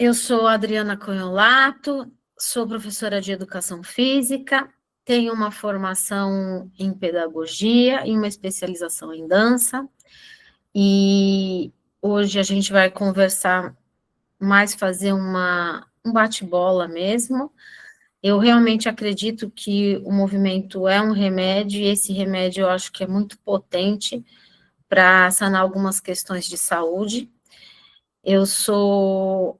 Eu sou Adriana Conholato, sou professora de educação física, tenho uma formação em pedagogia e uma especialização em dança, e hoje a gente vai conversar mais, fazer um bate-bola mesmo. Eu realmente acredito que o movimento é um remédio, e esse remédio eu acho que é muito potente para sanar algumas questões de saúde. Eu sou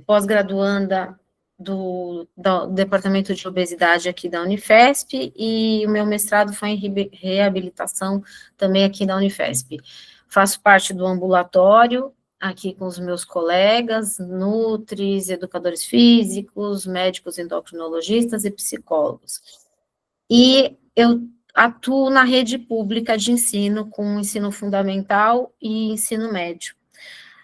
pós-graduanda do Departamento de Obesidade aqui da Unifesp, e o meu mestrado foi em reabilitação também aqui da Unifesp. Faço parte do ambulatório, aqui com os meus colegas, nutris, educadores físicos, médicos endocrinologistas e psicólogos. E eu atuo na rede pública de ensino, com ensino fundamental e ensino médio.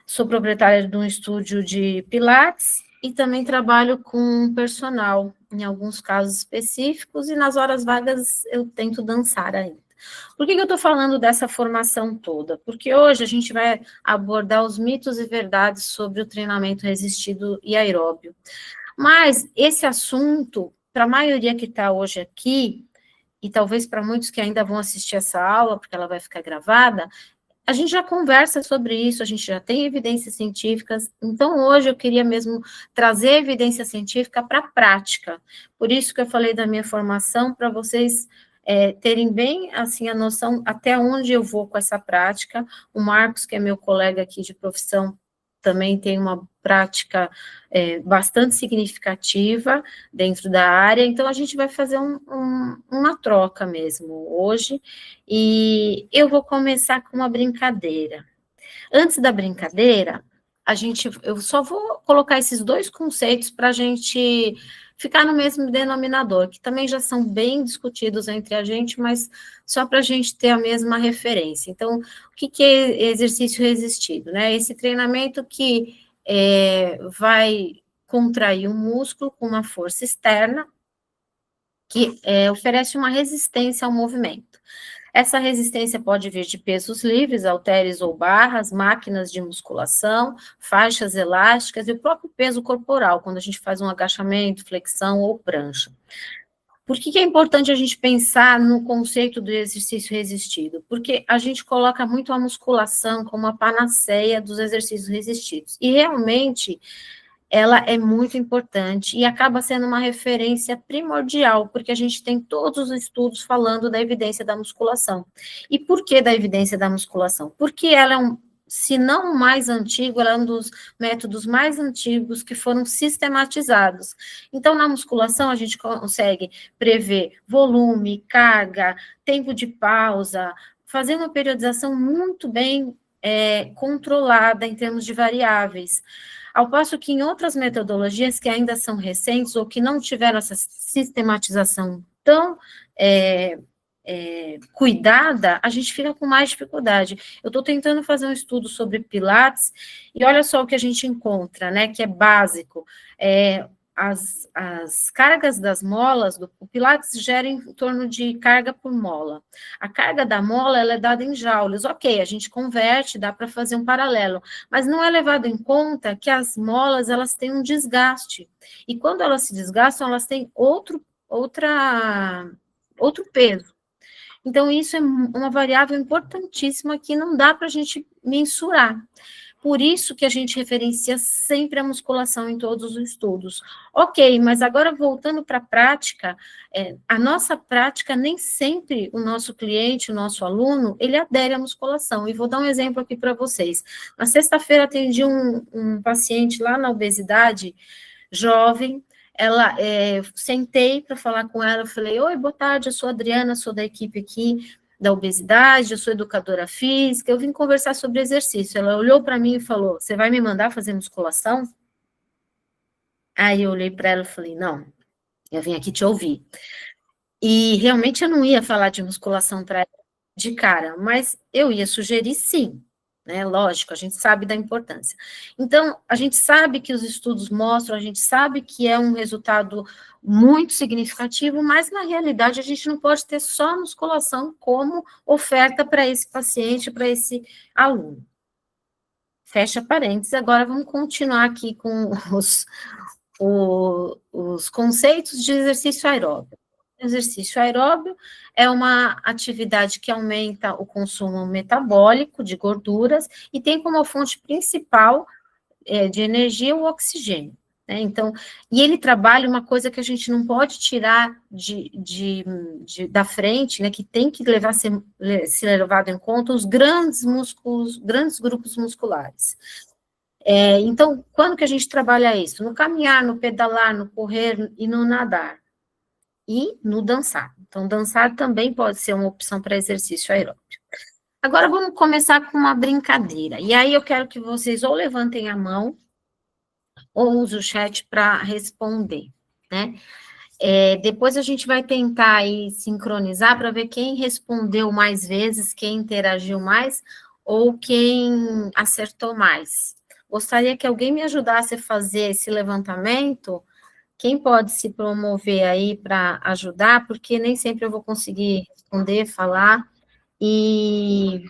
Sou proprietária de um estúdio de Pilates e também trabalho com personal, em alguns casos específicos, e nas horas vagas eu tento dançar ainda. Por que eu estou falando dessa formação toda? Porque hoje a gente vai abordar os mitos e verdades sobre o treinamento resistido e aeróbio. Mas esse assunto, para a maioria que está hoje aqui, e talvez para muitos que ainda vão assistir essa aula, porque ela vai ficar gravada, a gente já conversa sobre isso, a gente já tem evidências científicas, então hoje eu queria mesmo trazer evidência científica para a prática. Por isso que eu falei da minha formação, para vocês terem bem assim a noção até onde eu vou com essa prática. O Marcos, que é meu colega aqui de profissão, também tem uma prática bastante significativa dentro da área, então a gente vai fazer uma troca mesmo hoje, e eu vou começar com uma brincadeira. Antes da brincadeira, eu só vou colocar esses dois conceitos para a gente ficar no mesmo denominador, que também já são bem discutidos entre a gente, mas só para a gente ter a mesma referência. Então, o que é exercício resistido, né? Esse treinamento que vai contrair o músculo com uma força externa, que oferece uma resistência ao movimento. Essa resistência pode vir de pesos livres, halteres ou barras, máquinas de musculação, faixas elásticas e o próprio peso corporal, quando a gente faz um agachamento, flexão ou prancha. Por que é importante a gente pensar no conceito do exercício resistido? Porque a gente coloca muito a musculação como a panaceia dos exercícios resistidos. E realmente ela é muito importante e acaba sendo uma referência primordial, porque a gente tem todos os estudos falando da evidência da musculação. E por que da evidência da musculação? Porque ela é se não o mais antigo, ela é um dos métodos mais antigos que foram sistematizados. Então, na musculação, a gente consegue prever volume, carga, tempo de pausa, fazer uma periodização muito bem controlada em termos de variáveis. Ao passo que em outras metodologias que ainda são recentes ou que não tiveram essa sistematização tão cuidada, a gente fica com mais dificuldade. Eu estou tentando fazer um estudo sobre Pilates, e olha só o que a gente encontra, né, que é básico. As cargas das molas, o Pilates gera em torno de carga por mola. A carga da mola, ela é dada em joules. Ok, a gente converte, dá para fazer um paralelo, mas não é levado em conta que as molas, elas têm um desgaste. E quando elas se desgastam, elas têm outro peso. Então, isso é uma variável importantíssima que não dá para a gente mensurar. Por isso que a gente referencia sempre a musculação em todos os estudos. Ok, mas agora voltando para a prática, a nossa prática, nem sempre o nosso cliente, o nosso aluno, ele adere à musculação. E vou dar um exemplo aqui para vocês. Na sexta-feira atendi um paciente lá na obesidade, jovem. Sentei para falar com ela, falei: oi, boa tarde, eu sou a Adriana, sou da equipe aqui da obesidade, eu sou educadora física, eu vim conversar sobre exercício. Ela olhou para mim e falou: você vai me mandar fazer musculação? Aí eu olhei para ela e falei: não, eu vim aqui te ouvir. E realmente eu não ia falar de musculação para ela de cara, mas eu ia sugerir sim, né? Lógico, a gente sabe da importância. Então, a gente sabe que os estudos mostram, a gente sabe que é um resultado muito significativo, mas na realidade a gente não pode ter só a musculação como oferta para esse paciente, para esse aluno. Fecha parênteses. Agora vamos continuar aqui com os conceitos de exercício aeróbio. Exercício aeróbio é uma atividade que aumenta o consumo metabólico de gorduras e tem como fonte principal de energia o oxigênio. Né? Então, e ele trabalha uma coisa que a gente não pode tirar da frente, né, que tem que ser levado em conta, os grandes músculos, grandes grupos musculares. Então, quando que a gente trabalha isso? No caminhar, no pedalar, no correr e no nadar. E no dançar. Então, dançar também pode ser uma opção para exercício aeróbico. Agora, vamos começar com uma brincadeira. E aí, eu quero que vocês ou levantem a mão, ou usem o chat para responder, né? Depois a gente vai tentar aí sincronizar para ver quem respondeu mais vezes, quem interagiu mais, ou quem acertou mais. Gostaria que alguém me ajudasse a fazer esse levantamento. Quem pode se promover aí para ajudar, porque nem sempre eu vou conseguir responder, falar. E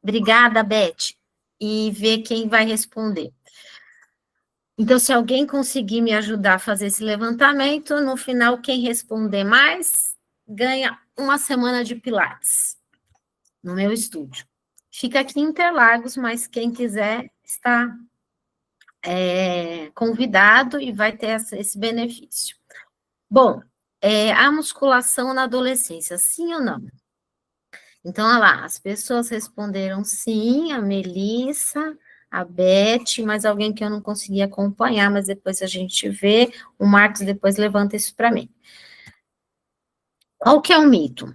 obrigada, Beth. E ver quem vai responder. Então, se alguém conseguir me ajudar a fazer esse levantamento, no final, quem responder mais, ganha uma semana de Pilates no meu estúdio. Fica aqui em Interlagos, mas quem quiser está convidado e vai ter esse benefício. Bom, a musculação na adolescência, sim ou não? Então, olha lá, as pessoas responderam sim, a Melissa, a Beth, mas alguém que eu não consegui acompanhar, mas depois a gente vê, o Marcos depois levanta isso para mim. Qual que é o mito?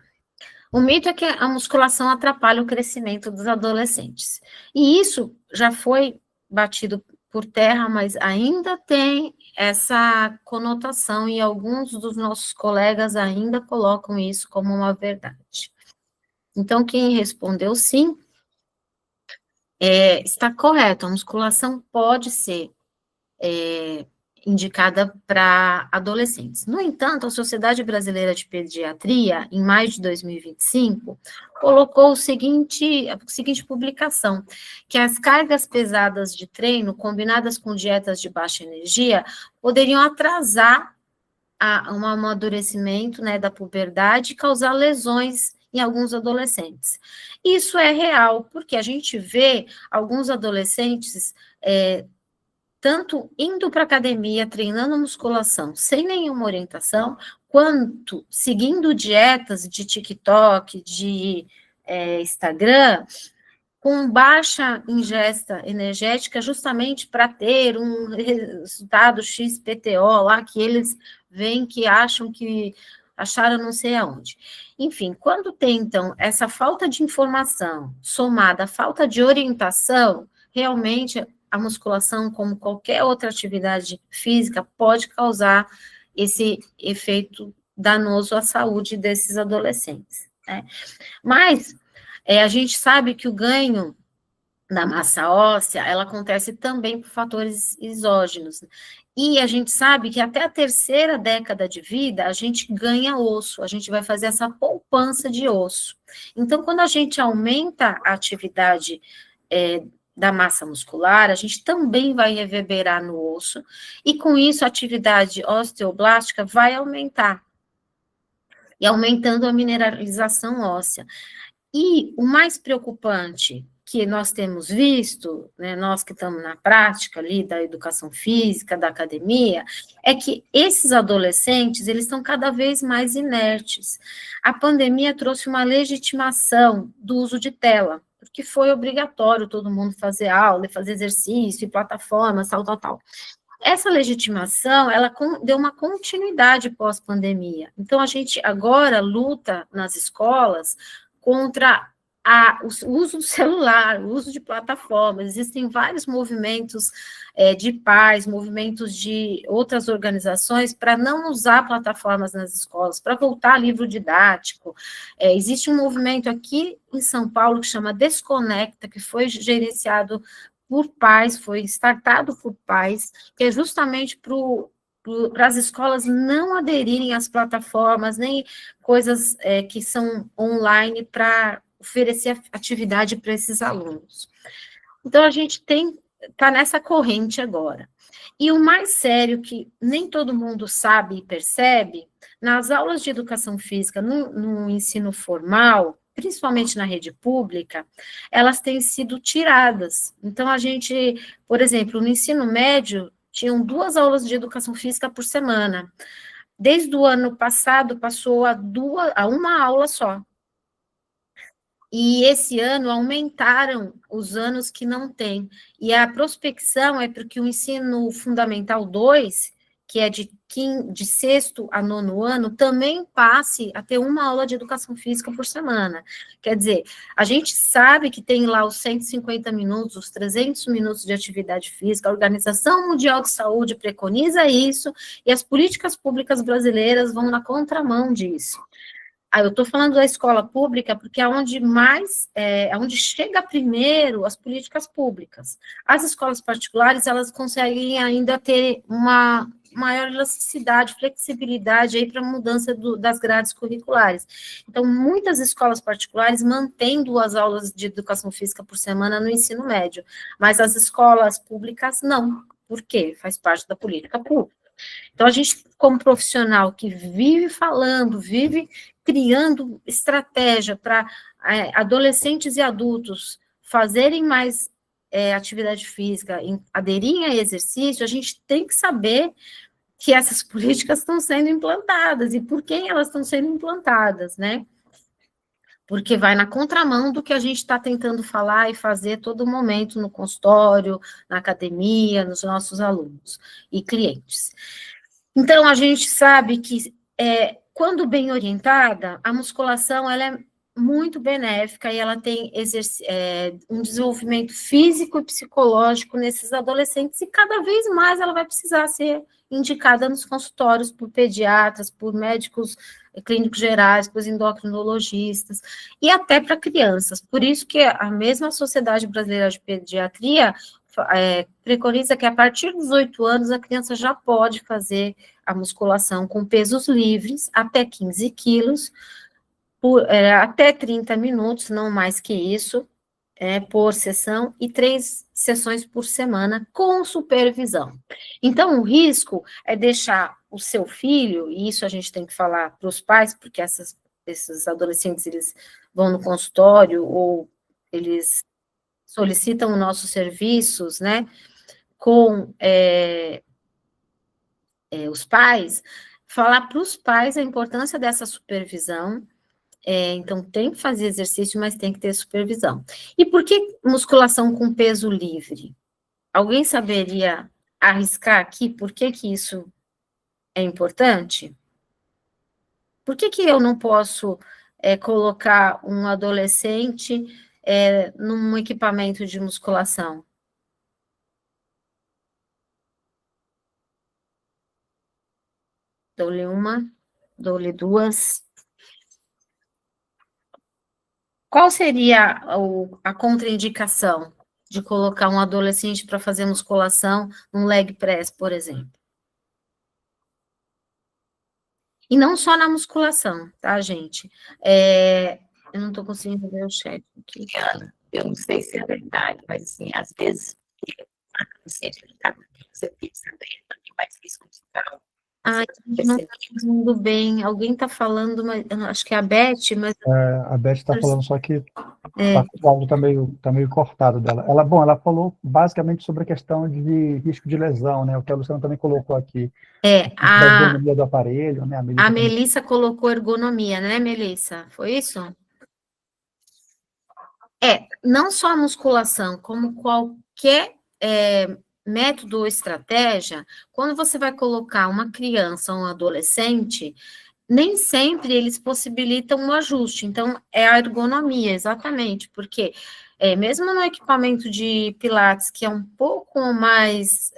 O mito é que a musculação atrapalha o crescimento dos adolescentes. E isso já foi batido por terra, mas ainda tem essa conotação e alguns dos nossos colegas ainda colocam isso como uma verdade. Então, quem respondeu sim, está correto, a musculação pode ser indicada para adolescentes. No entanto, a Sociedade Brasileira de Pediatria, em maio de 2025, colocou a seguinte publicação, que as cargas pesadas de treino, combinadas com dietas de baixa energia, poderiam atrasar um amadurecimento, né, da puberdade e causar lesões em alguns adolescentes. Isso é real, porque a gente vê alguns adolescentes tanto indo para academia, treinando musculação, sem nenhuma orientação, quanto seguindo dietas de TikTok, de Instagram, com baixa ingesta energética, justamente para ter um resultado XPTO lá, que eles veem que acharam não sei aonde. Enfim, quando tem, então, essa falta de informação somada à falta de orientação, realmente a musculação, como qualquer outra atividade física, pode causar esse efeito danoso à saúde desses adolescentes, né? Mas a gente sabe que o ganho da massa óssea, ela acontece também por fatores exógenos. E a gente sabe que até a terceira década de vida, a gente ganha osso, a gente vai fazer essa poupança de osso. Então, quando a gente aumenta a atividade da massa muscular, a gente também vai reverberar no osso, e com isso a atividade osteoblástica vai aumentar, e aumentando a mineralização óssea. E o mais preocupante que nós temos visto, né, nós que estamos na prática ali da educação física, da academia, é que esses adolescentes, eles estão cada vez mais inertes. A pandemia trouxe uma legitimação do uso de tela, porque foi obrigatório todo mundo fazer aula, fazer exercício, plataformas, tal. Essa legitimação, ela deu uma continuidade pós-pandemia. Então, a gente agora luta nas escolas contra o uso do celular, o uso de plataformas. Existem vários movimentos de pais, movimentos de outras organizações para não usar plataformas nas escolas, para voltar livro didático. Existe um movimento aqui em São Paulo que chama Desconecta, que foi gerenciado por pais, foi startado por pais, que é justamente para as escolas não aderirem às plataformas, nem coisas que são online para oferecer atividade para esses alunos. Então, a gente está nessa corrente agora. E o mais sério, que nem todo mundo sabe e percebe, nas aulas de educação física, no ensino formal, principalmente na rede pública, elas têm sido tiradas. Então, a gente, por exemplo, no ensino médio, tinham 2 aulas de educação física por semana. Desde o ano passado, passou a uma aula só. E esse ano aumentaram os anos que não tem. E a prospecção é porque o ensino fundamental 2, que é de sexto a nono ano, também passe a ter uma aula de educação física por semana. Quer dizer, a gente sabe que tem lá os 150 minutos, os 300 minutos de atividade física, a Organização Mundial de Saúde preconiza isso, e as políticas públicas brasileiras vão na contramão disso. Eu estou falando da escola pública porque é onde onde chega primeiro as políticas públicas. As escolas particulares, elas conseguem ainda ter uma maior elasticidade, flexibilidade aí para a mudança das grades curriculares. Então, muitas escolas particulares mantêm 2 aulas de educação física por semana no ensino médio, mas as escolas públicas não. Por quê? Faz parte da política pública. Então, a gente, como profissional que vive falando, vive criando estratégia para adolescentes e adultos fazerem mais atividade física, aderirem a exercício, a gente tem que saber que essas políticas estão sendo implantadas e por quem elas estão sendo implantadas, né? Porque vai na contramão do que a gente está tentando falar e fazer todo momento no consultório, na academia, nos nossos alunos e clientes. Então, a gente sabe que, quando bem orientada, a musculação ela é muito benéfica e ela tem um desenvolvimento físico e psicológico nesses adolescentes, e cada vez mais ela vai precisar ser indicada nos consultórios por pediatras, por médicos clínicos gerais, por endocrinologistas, e até para crianças. Por isso que a mesma Sociedade Brasileira de Pediatria preconiza que a partir dos 8 anos a criança já pode fazer a musculação com pesos livres, até 15 quilos, até 30 minutos, não mais que isso, por sessão, e 3 sessões por semana, com supervisão. Então, o risco é deixar o seu filho, e isso a gente tem que falar para os pais, porque esses adolescentes, eles vão no consultório, ou eles solicitam os nossos serviços, né, com os pais, falar para os pais a importância dessa supervisão. Então, tem que fazer exercício, mas tem que ter supervisão. E por que musculação com peso livre? Alguém saberia arriscar aqui por que isso é importante? Por que eu não posso colocar um adolescente num equipamento de musculação? Dou-lhe uma, dou-lhe 2. Qual seria a contraindicação de colocar um adolescente para fazer musculação num leg press, por exemplo? E não só na musculação, tá, gente? Eu não estou conseguindo ver o chat aqui. Ana, eu não sei se é verdade, mas assim, às vezes, adolescente ele está com você fixa dele, também mais risco de trauma. Ai, não está indo bem. Alguém está falando, mas acho que é a Beth, mas. A Beth está falando, só que o áudio está meio cortado dela. Ela falou basicamente sobre a questão de risco de lesão, né? O que a Luciana também colocou aqui. Da ergonomia do aparelho, né? A Melissa colocou ergonomia, né, Melissa? Foi isso? Não só a musculação, como qualquer método ou estratégia, quando você vai colocar uma criança ou um adolescente, nem sempre eles possibilitam um ajuste. Então, é a ergonomia, exatamente, porque mesmo no equipamento de Pilates, que é um pouco mais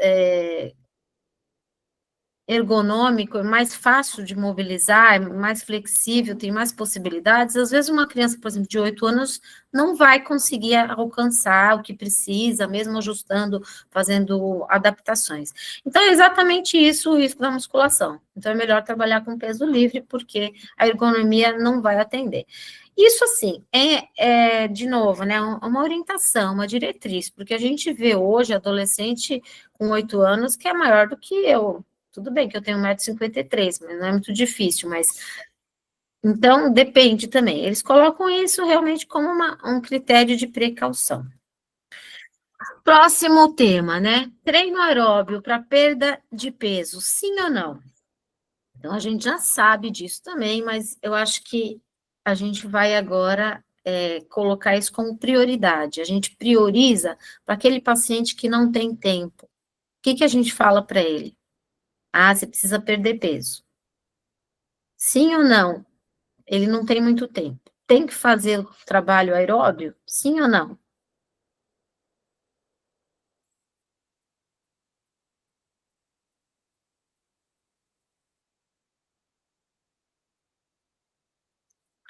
ergonômico, é mais fácil de mobilizar, é mais flexível, tem mais possibilidades, às vezes uma criança, por exemplo, de 8 anos, não vai conseguir alcançar o que precisa, mesmo ajustando, fazendo adaptações. Então, é exatamente isso o risco da musculação. Então, é melhor trabalhar com peso livre, porque a ergonomia não vai atender. Isso, assim, de novo, né, uma orientação, uma diretriz, porque a gente vê hoje adolescente com 8 anos que é maior do que eu. Tudo bem que eu tenho 1,53 m, mas não é muito difícil, mas... Então, depende também. Eles colocam isso realmente como um critério de precaução. Próximo tema, né? Treino aeróbio para perda de peso, sim ou não? Então, a gente já sabe disso também, mas eu acho que a gente vai agora colocar isso como prioridade. A gente prioriza para aquele paciente que não tem tempo. O que a gente fala para ele? Ah, você precisa perder peso. Sim ou não? Ele não tem muito tempo. Tem que fazer o trabalho aeróbio? Sim ou não?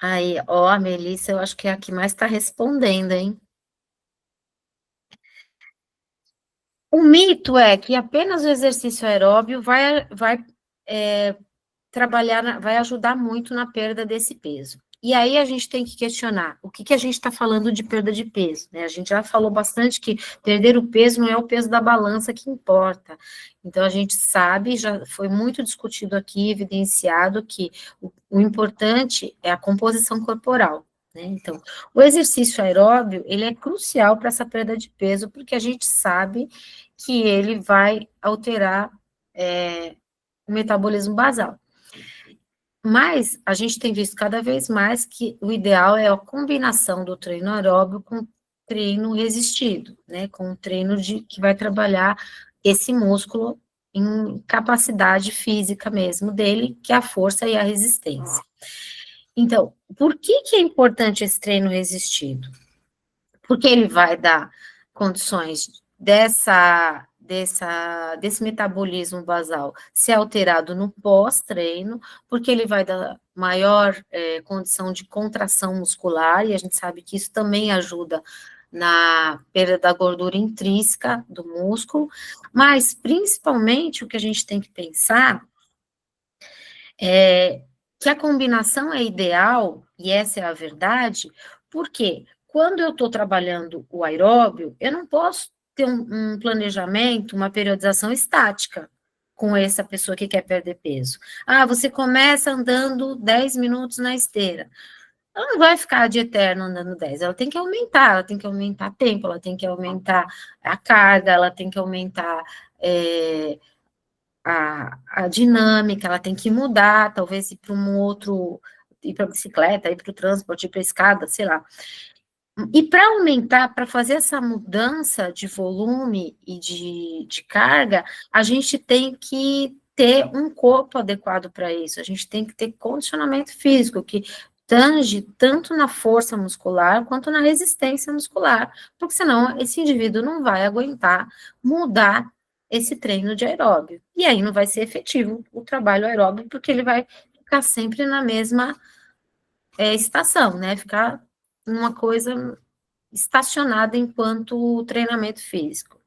Aí, ó, a Melissa, eu acho que é a que mais está respondendo, hein? O mito é que apenas o exercício aeróbio vai trabalhar, vai ajudar muito na perda desse peso. E aí a gente tem que questionar o que a gente está falando de perda de peso, né? A gente já falou bastante que perder o peso não é o peso da balança que importa. Então a gente sabe, já foi muito discutido aqui, evidenciado que o importante é a composição corporal, né? Então, o exercício aeróbio, ele é crucial para essa perda de peso, porque a gente sabe que ele vai alterar o metabolismo basal. Mas a gente tem visto cada vez mais que o ideal é a combinação do treino aeróbio com treino resistido, né? Com um treino que vai trabalhar esse músculo em capacidade física mesmo dele, que é a força e a resistência. Então, por que é importante esse treino resistido? Porque ele vai dar condições desse metabolismo basal ser alterado no pós-treino, porque ele vai dar maior condição de contração muscular, e a gente sabe que isso também ajuda na perda da gordura intrínseca do músculo, mas principalmente o que a gente tem que pensar é que a combinação é ideal, e essa é a verdade, porque quando eu estou trabalhando o aeróbio, eu não posso ter um planejamento, uma periodização estática com essa pessoa que quer perder peso. Ah, você começa andando 10 minutos na esteira. Ela não vai ficar de eterno andando 10, ela tem que aumentar tempo, ela tem que aumentar a carga, ela tem que aumentar a dinâmica, ela tem que mudar, talvez ir para um outro, ir para a bicicleta, ir para o transporte, ir para a escada, sei lá. E para aumentar, para fazer essa mudança de volume e de carga, a gente tem que ter um corpo adequado para isso, a gente tem que ter condicionamento físico, que tange tanto na força muscular quanto na resistência muscular, porque senão esse indivíduo não vai aguentar mudar esse treino de aeróbio. E aí não vai ser efetivo o trabalho aeróbio, porque ele vai ficar sempre na mesma estação, né? Ficar numa coisa estacionada enquanto treinamento físico.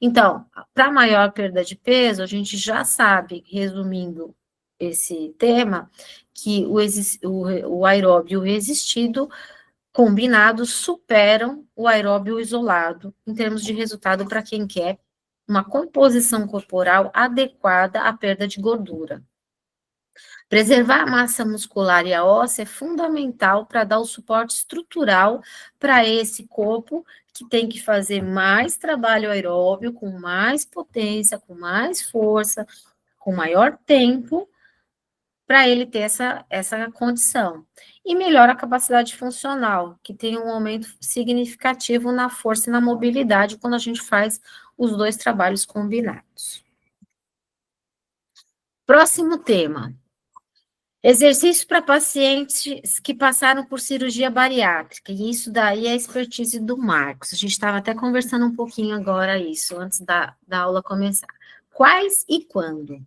Então, para maior perda de peso, a gente já sabe, resumindo esse tema, que o aeróbio resistido combinados superam o aeróbio isolado em termos de resultado para quem quer uma composição corporal adequada à perda de gordura. Preservar a massa muscular e a óssea é fundamental para dar o suporte estrutural para esse corpo que tem que fazer mais trabalho aeróbio, com mais potência, com mais força, com maior tempo, para ele ter essa condição. E melhora a capacidade funcional, que tem um aumento significativo na força e na mobilidade quando a gente faz os dois trabalhos combinados. Próximo tema. Exercício para pacientes que passaram por cirurgia bariátrica, e isso daí é a expertise do Marcos. A gente estava até conversando um pouquinho agora isso, antes da aula começar. Quais e quando?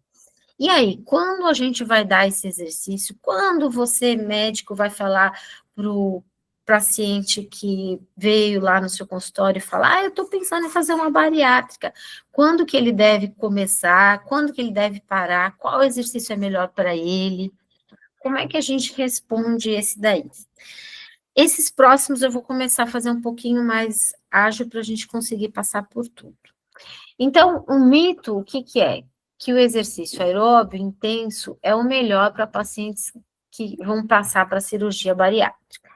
E aí, quando a gente vai dar esse exercício, quando você, médico, vai falar para o paciente que veio lá no seu consultório e falar, eu estou pensando em fazer uma bariátrica, quando que ele deve começar, quando que ele deve parar, qual exercício é melhor para ele, como é que a gente responde esse daí? Esses próximos eu vou começar a fazer um pouquinho mais ágil para a gente conseguir passar por tudo. Então, o mito, o que é? Que o exercício aeróbio intenso é o melhor para pacientes que vão passar para a cirurgia bariátrica.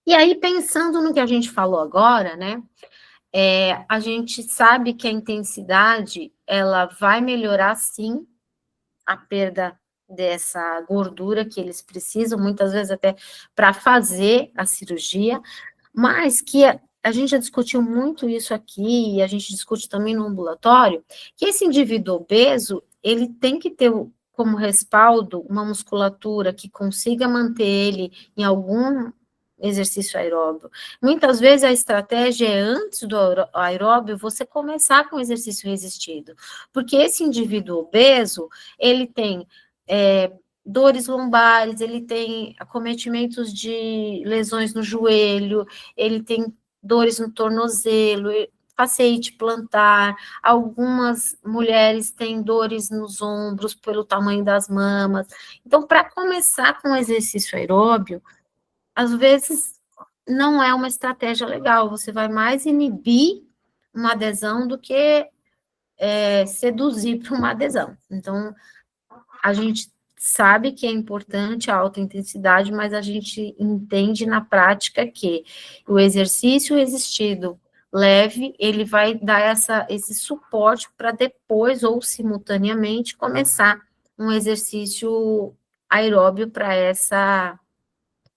E aí, pensando no que a gente falou agora, né, a gente sabe que a intensidade, ela vai melhorar, sim, a perda dessa gordura que eles precisam, muitas vezes até para fazer a cirurgia, mas que a gente já discutiu muito isso aqui, e a gente discute também no ambulatório, que esse indivíduo obeso, ele tem que ter como respaldo uma musculatura que consiga manter ele em algum exercício aeróbio. Muitas vezes a estratégia é, antes do aeróbio, você começar com exercício resistido, porque esse indivíduo obeso, ele tem dores lombares, ele tem acometimentos de lesões no joelho, ele tem dores no tornozelo, fasciite plantar, algumas mulheres têm dores nos ombros pelo tamanho das mamas. Então, para começar com o exercício aeróbio, às vezes não é uma estratégia legal, você vai mais inibir uma adesão do que seduzir para uma adesão. Então, a gente sabe que é importante a alta intensidade, mas a gente entende na prática que o exercício resistido leve, ele vai dar esse suporte para depois, ou simultaneamente, começar um exercício aeróbio para essa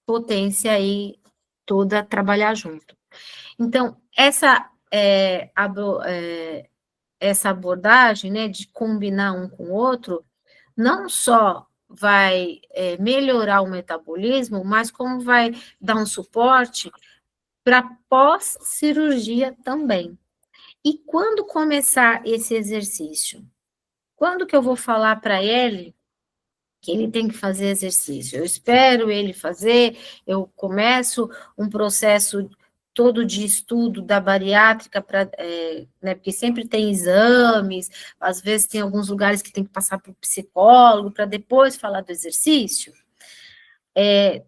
potência aí toda trabalhar junto. Então, essa abordagem, né, de combinar um com o outro, não só vai melhorar o metabolismo, mas como vai dar um suporte para pós-cirurgia também. E quando começar esse exercício? Quando que eu vou falar para ele que ele tem que fazer exercício? Eu espero ele fazer, eu começo um processo todo de estudo da bariátrica, né, porque sempre tem exames, às vezes tem alguns lugares que tem que passar para o psicólogo, para depois falar do exercício.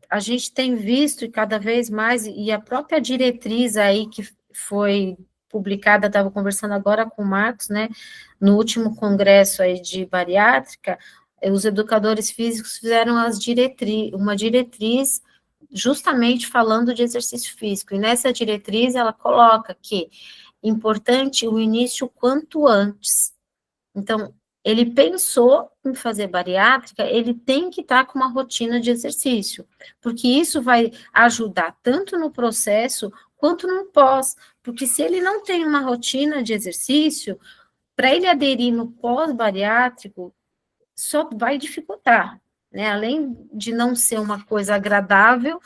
A gente tem visto, e cada vez mais, e a própria diretriz aí que foi publicada, estava conversando agora com o Marcos, né, no último congresso aí de bariátrica, os educadores físicos fizeram uma diretriz justamente falando de exercício físico, e nessa diretriz ela coloca que é importante o início quanto antes. Então, ele pensou em fazer bariátrica, ele tem que estar com uma rotina de exercício, porque isso vai ajudar tanto no processo quanto no pós, porque se ele não tem uma rotina de exercício, para ele aderir no pós-bariátrico, só vai dificultar, né? Além de não ser uma coisa agradável,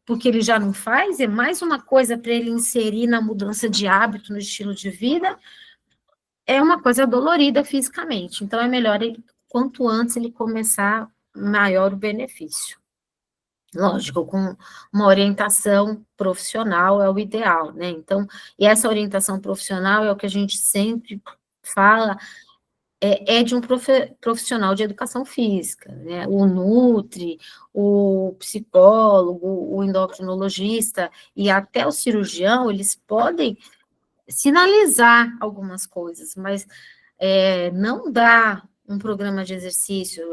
porque ele já não faz, é mais uma coisa para ele inserir na mudança de hábito, no estilo de vida, é uma coisa dolorida fisicamente, então é melhor ele, quanto antes ele começar, maior o benefício. Lógico, com uma orientação profissional é o ideal, né? Então, e essa orientação profissional é o que a gente sempre fala, de um profissional de educação física, né? O nutri, o psicólogo, o endocrinologista e até o cirurgião, eles podem sinalizar algumas coisas, mas não dá um programa de exercício.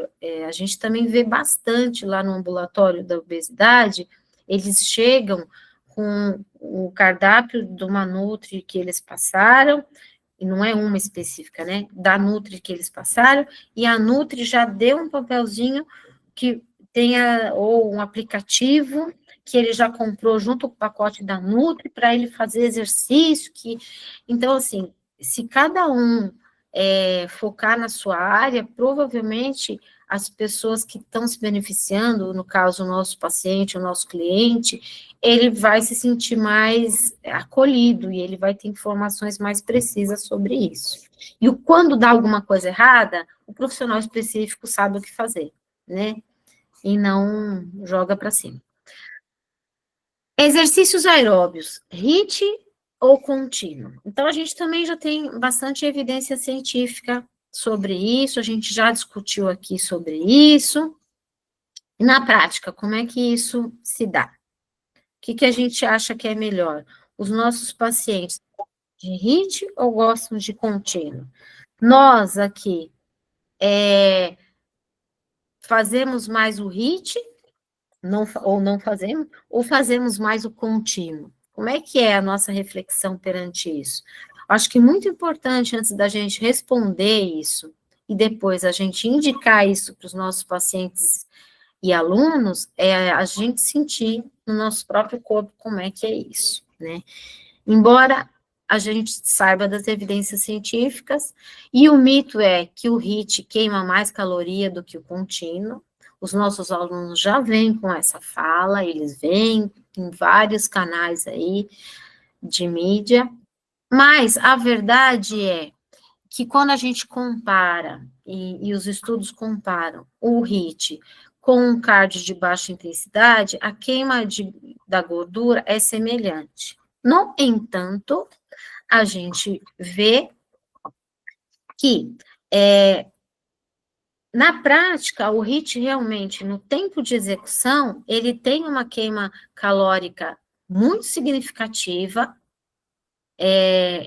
A gente também vê bastante lá no ambulatório da obesidade, eles chegam com o cardápio de uma nutri que eles passaram, e não é uma específica, né, da nutri que eles passaram, e a nutri já deu um papelzinho que tenha, ou um aplicativo, que ele já comprou junto com o pacote da nutri, para ele fazer exercício, então, assim, se cada um focar na sua área, provavelmente as pessoas que estão se beneficiando, no caso, o nosso paciente, o nosso cliente, ele vai se sentir mais acolhido e ele vai ter informações mais precisas sobre isso. E quando dá alguma coisa errada, o profissional específico sabe o que fazer, né? E não joga para cima. Exercícios aeróbios, HIIT ou contínuo? Então, a gente também já tem bastante evidência científica sobre isso, a gente já discutiu aqui sobre isso. E na prática, como é que isso se dá? O que a gente acha que é melhor? Os nossos pacientes de HIIT ou gostam de contínuo? Nós aqui fazemos mais o HIIT, não fazemos, ou fazemos mais o contínuo? Como é que é a nossa reflexão perante isso? Acho que muito importante, antes da gente responder isso, e depois a gente indicar isso para os nossos pacientes e alunos, é a gente sentir no nosso próprio corpo como é que é isso, né? Embora a gente saiba das evidências científicas, e o mito é que o HIIT queima mais caloria do que o contínuo. Os nossos alunos já vêm com essa fala, eles vêm em vários canais aí de mídia, mas a verdade é que quando a gente compara, e os estudos comparam o HIIT com um cardio de baixa intensidade, a queima da gordura é semelhante. No entanto, a gente vê que, na prática, o HIIT realmente, no tempo de execução, ele tem uma queima calórica muito significativa,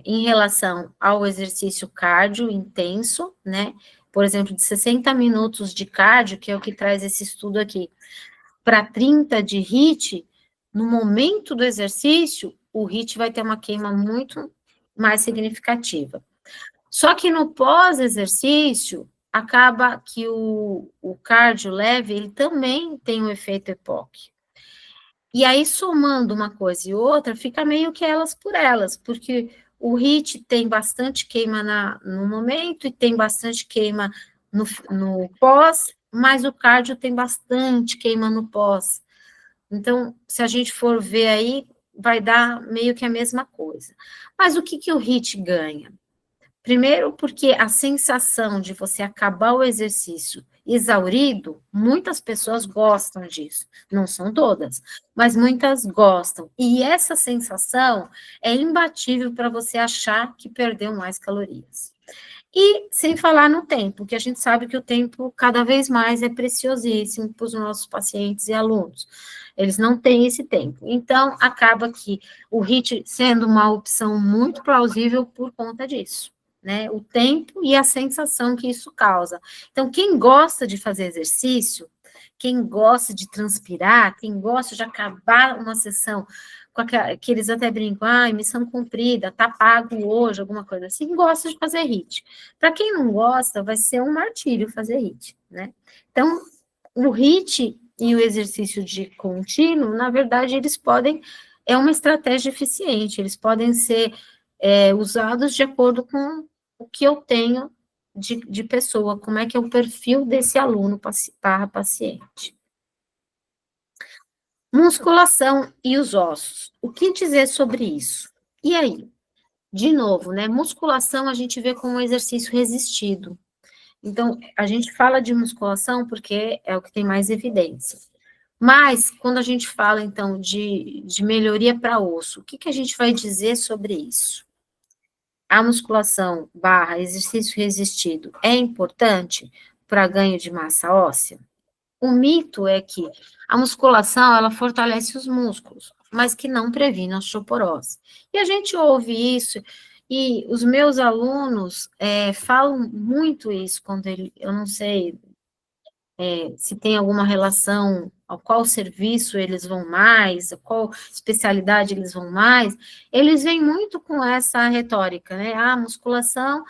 em relação ao exercício cardio intenso, né? Por exemplo, de 60 minutos de cardio, que é o que traz esse estudo aqui, para 30 de HIIT, no momento do exercício, o HIIT vai ter uma queima muito mais significativa. Só que no pós-exercício, acaba que o cardio leve, ele também tem um efeito EPOC. E aí, somando uma coisa e outra, fica meio que elas por elas, porque o HIIT tem bastante queima no momento e tem bastante queima no pós, mas o cardio tem bastante queima no pós. Então, se a gente for ver aí, vai dar meio que a mesma coisa. Mas o que o HIIT ganha? Primeiro, porque a sensação de você acabar o exercício exaurido, muitas pessoas gostam disso. Não são todas, mas muitas gostam. E essa sensação é imbatível para você achar que perdeu mais calorias. E sem falar no tempo, que a gente sabe que o tempo cada vez mais é preciosíssimo para os nossos pacientes e alunos. Eles não têm esse tempo. Então, acaba que o HIIT sendo uma opção muito plausível por conta disso, né? O tempo e a sensação que isso causa. Então, quem gosta de fazer exercício, quem gosta de transpirar, quem gosta de acabar uma sessão com que eles até brincam, missão cumprida, tá pago hoje, alguma coisa assim, gosta de fazer HIIT. Para quem não gosta, vai ser um martírio fazer HIIT, né? Então, o HIIT e o exercício de contínuo, na verdade, eles podem, é uma estratégia eficiente, eles podem ser usados de acordo com o que eu tenho de pessoa, como é que é o perfil desse aluno para paciente. Musculação e os ossos. O que dizer sobre isso? E aí? De novo, né? Musculação a gente vê como um exercício resistido. Então, a gente fala de musculação porque é o que tem mais evidência. Mas, quando a gente fala, então, de melhoria para osso, o que a gente vai dizer sobre isso? A musculação / exercício resistido é importante para ganho de massa óssea? O mito é que a musculação, ela fortalece os músculos, mas que não previne a osteoporose. E a gente ouve isso, e os meus alunos falam muito isso, quando eu não sei se tem alguma relação, a qual serviço eles vão mais, a qual especialidade eles vão mais, eles vêm muito com essa retórica, né? A musculação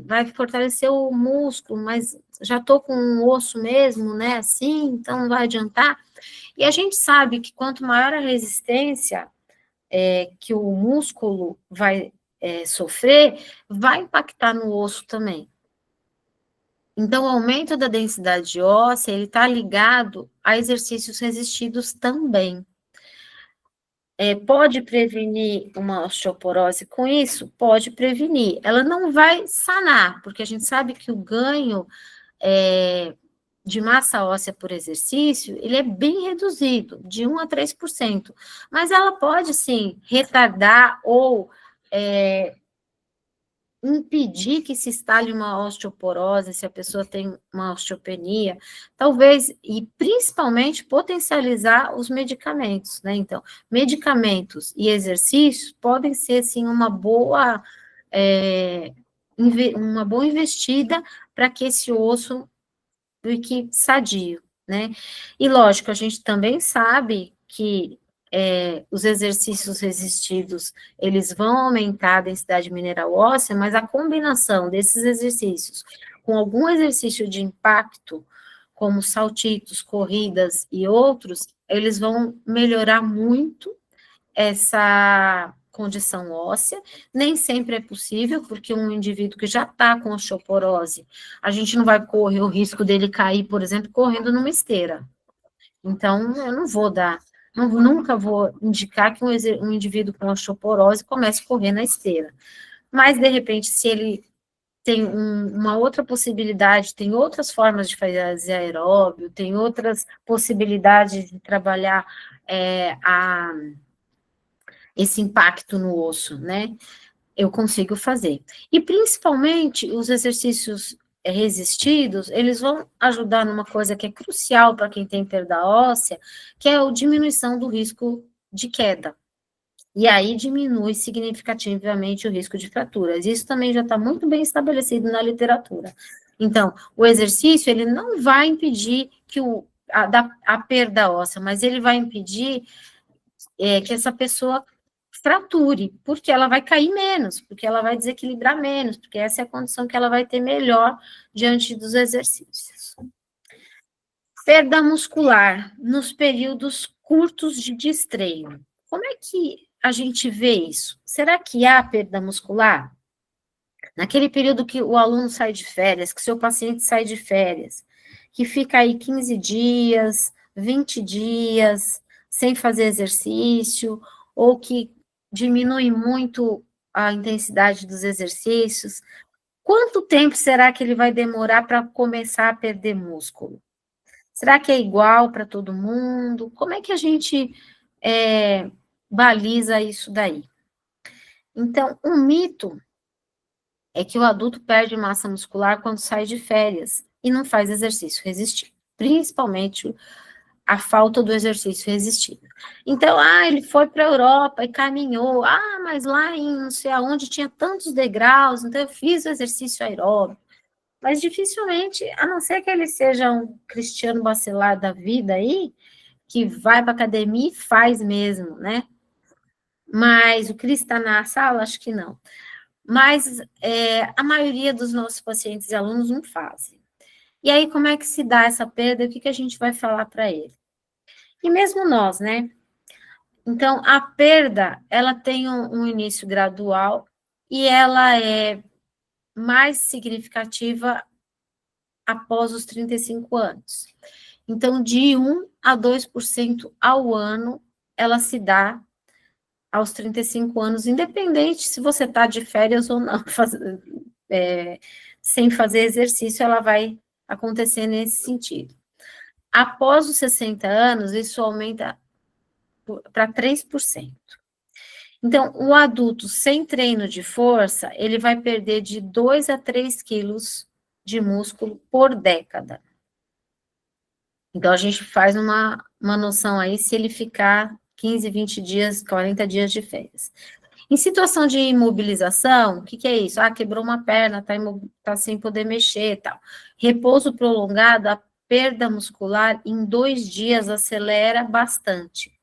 vai fortalecer o músculo, mas já estou com um osso mesmo, né? Assim, então não vai adiantar. E a gente sabe que quanto maior a resistência que o músculo vai sofrer, vai impactar no osso também. Então, o aumento da densidade óssea, ele está ligado a exercícios resistidos também. pode prevenir uma osteoporose com isso? Pode prevenir. Ela não vai sanar, porque a gente sabe que o ganho de massa óssea por exercício, ele é bem reduzido, de 1 a 3%. Mas ela pode, sim, retardar ou impedir que se instale uma osteoporose, se a pessoa tem uma osteopenia, talvez, e principalmente potencializar os medicamentos, né? Então, medicamentos e exercícios podem ser, sim, uma boa investida para que esse osso fique sadio, né? E, lógico, a gente também sabe que os exercícios resistidos, eles vão aumentar a densidade mineral óssea, mas a combinação desses exercícios com algum exercício de impacto, como saltitos, corridas e outros, eles vão melhorar muito essa condição óssea. Nem sempre é possível, porque um indivíduo que já está com osteoporose, a gente não vai correr o risco dele cair, por exemplo, correndo numa esteira. Então, eu não vou nunca vou indicar que um indivíduo com osteoporose comece a correr na esteira. Mas, de repente, se ele tem uma outra possibilidade, tem outras formas de fazer aeróbio, tem outras possibilidades de trabalhar esse impacto no osso, né? Eu consigo fazer. E, principalmente, os exercícios resistidos, eles vão ajudar numa coisa que é crucial para quem tem perda óssea, que é a diminuição do risco de queda. E aí diminui significativamente o risco de fraturas. Isso também já está muito bem estabelecido na literatura. Então, o exercício, ele não vai impedir que a perda óssea, mas ele vai impedir que essa pessoa frature, porque ela vai cair menos, porque ela vai desequilibrar menos, porque essa é a condição que ela vai ter melhor diante dos exercícios. Perda muscular nos períodos curtos de estreio. Como é que a gente vê isso? Será que há perda muscular? Naquele período que o aluno sai de férias, que seu paciente sai de férias, que fica aí 15 dias, 20 dias, sem fazer exercício, ou que diminui muito a intensidade dos exercícios, quanto tempo será que ele vai demorar para começar a perder músculo? Será que é igual para todo mundo? Como é que a gente baliza isso daí? Então, um mito é que o adulto perde massa muscular quando sai de férias e não faz exercício resistido, principalmente a falta do exercício resistido. Então, ele foi para a Europa e caminhou, mas lá em não sei aonde tinha tantos degraus, então eu fiz o exercício aeróbico. Mas dificilmente, a não ser que ele seja um Cristiano Bacelar da vida aí, que vai para a academia e faz mesmo, né? Mas o Cris está na sala? Acho que não. Mas a maioria dos nossos pacientes e alunos não fazem. E aí, como é que se dá essa perda? O que a gente vai falar para ele? E mesmo nós, né? Então, a perda, ela tem um início gradual e ela é mais significativa após os 35 anos. Então, de 1 a 2% ao ano, ela se dá aos 35 anos, independente se você está de férias ou não, sem fazer exercício, ela vai acontecer nesse sentido. Após os 60 anos, isso aumenta para 3%. Então, o adulto sem treino de força, ele vai perder de 2 a 3 quilos de músculo por década. Então, a gente faz uma noção aí, se ele ficar 15, 20 dias, 40 dias de férias. Em situação de imobilização, o que é isso? Quebrou uma perna, tá sem poder mexer e tal. Repouso prolongado, a perda muscular em 2 dias acelera bastante.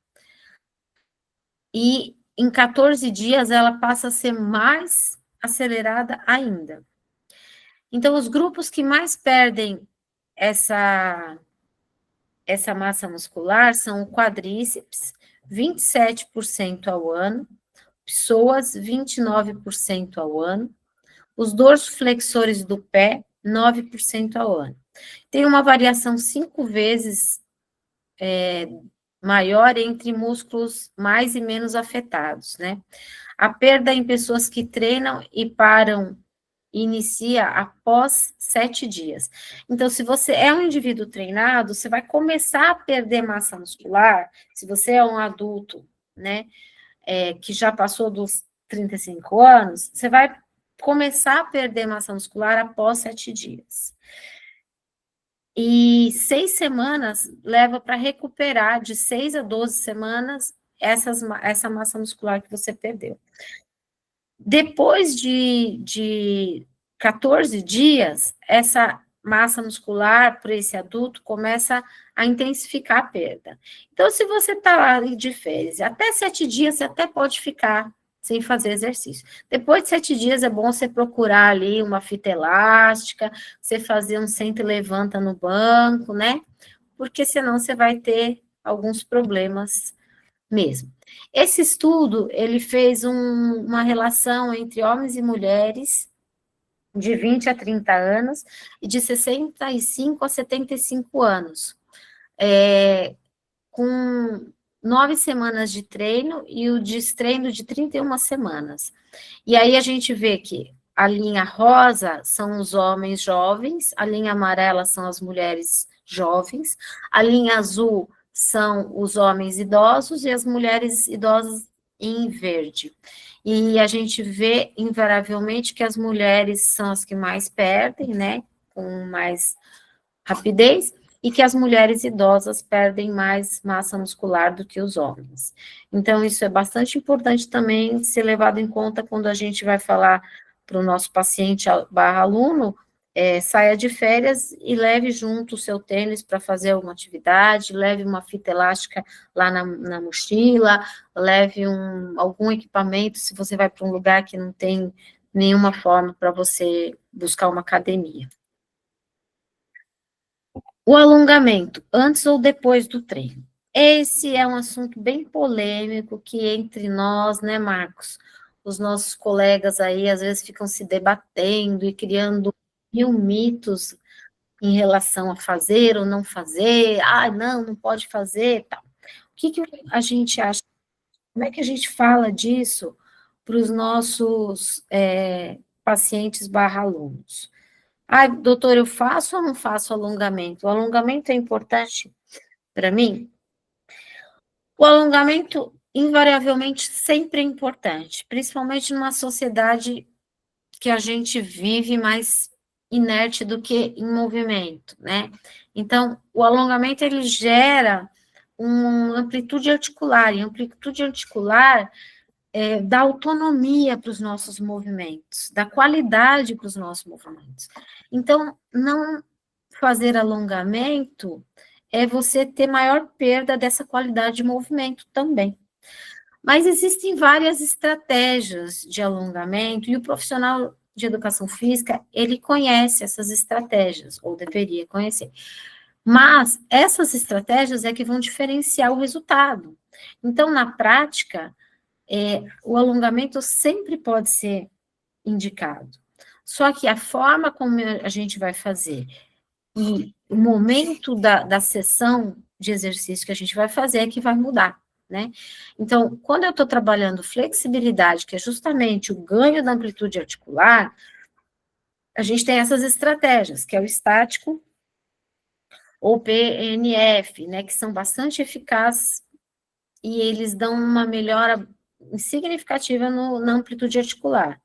E em 14 dias ela passa a ser mais acelerada ainda. Então, os grupos que mais perdem essa massa muscular são o quadríceps, 27% ao ano, psoas, 29% ao ano, os dorsoflexores do pé, 9% ao ano. Tem uma variação 5 vezes maior entre músculos mais e menos afetados, né? A perda em pessoas que treinam e param inicia após 7 dias. Então, se você é um indivíduo treinado, você vai começar a perder massa muscular, se você é um adulto, né, que já passou dos 35 anos, você vai começar a perder massa muscular após 7 dias. E 6 semanas leva para recuperar, de 6 a 12 semanas, essa massa muscular que você perdeu. Depois de 14 dias, essa massa muscular para esse adulto começa a intensificar a perda. Então, se você está lá de férias, até 7 dias você até pode ficar sem fazer exercício. Depois de 7 dias é bom você procurar ali uma fita elástica, você fazer um senta e levanta no banco, né? Porque senão você vai ter alguns problemas mesmo. Esse estudo, ele fez uma relação entre homens e mulheres de 20 a 30 anos e de 65 a 75 anos, com 9 semanas de treino e o destreino de 31 semanas. E aí a gente vê que a linha rosa são os homens jovens, a linha amarela são as mulheres jovens, a linha azul são os homens idosos e as mulheres idosas em verde. E a gente vê, invariavelmente, que as mulheres são as que mais perdem, né, com mais rapidez, e que as mulheres idosas perdem mais massa muscular do que os homens. Então, isso é bastante importante também ser levado em conta quando a gente vai falar para o nosso paciente barra aluno, saia de férias e leve junto o seu tênis para fazer alguma atividade, leve uma fita elástica lá na mochila, leve algum equipamento, se você vai para um lugar que não tem nenhuma forma para você buscar uma academia. O alongamento, antes ou depois do treino. Esse é um assunto bem polêmico que entre nós, né, Marcos, os nossos colegas aí às vezes ficam se debatendo e criando mil mitos em relação a fazer ou não fazer, não pode fazer, tal. O que a gente acha? Como é que a gente fala disso para os nossos pacientes barra alunos? Doutor, eu faço ou não faço alongamento? O alongamento é importante para mim? O alongamento, invariavelmente, sempre é importante, principalmente numa sociedade que a gente vive mais inerte do que em movimento, né? Então, o alongamento, ele gera uma amplitude articular, e amplitude articular dá autonomia para os nossos movimentos, dá qualidade para os nossos movimentos. Então, não fazer alongamento é você ter maior perda dessa qualidade de movimento também. Mas existem várias estratégias de alongamento, e o profissional de educação física, ele conhece essas estratégias, ou deveria conhecer. Mas essas estratégias é que vão diferenciar o resultado. Então, na prática, o alongamento sempre pode ser indicado. Só que a forma como a gente vai fazer e o momento da sessão de exercício que a gente vai fazer é que vai mudar, né? Então, quando eu estou trabalhando flexibilidade, que é justamente o ganho da amplitude articular, a gente tem essas estratégias, que é o estático ou PNF, né, que são bastante eficazes e eles dão uma melhora significativa na amplitude articular.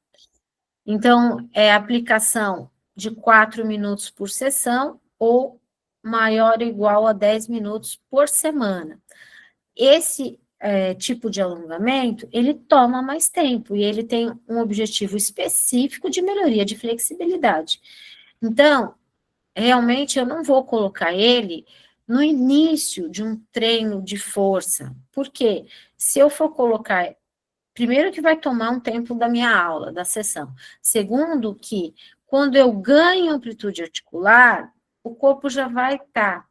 Então, é aplicação de 4 minutos por sessão ou maior ou igual a 10 minutos por semana. Esse tipo de alongamento, ele toma mais tempo e ele tem um objetivo específico de melhoria de flexibilidade. Então, realmente eu não vou colocar ele no início de um treino de força, porque se eu for colocar, primeiro que vai tomar um tempo da minha aula, da sessão, segundo que quando eu ganho amplitude articular, o corpo já vai estar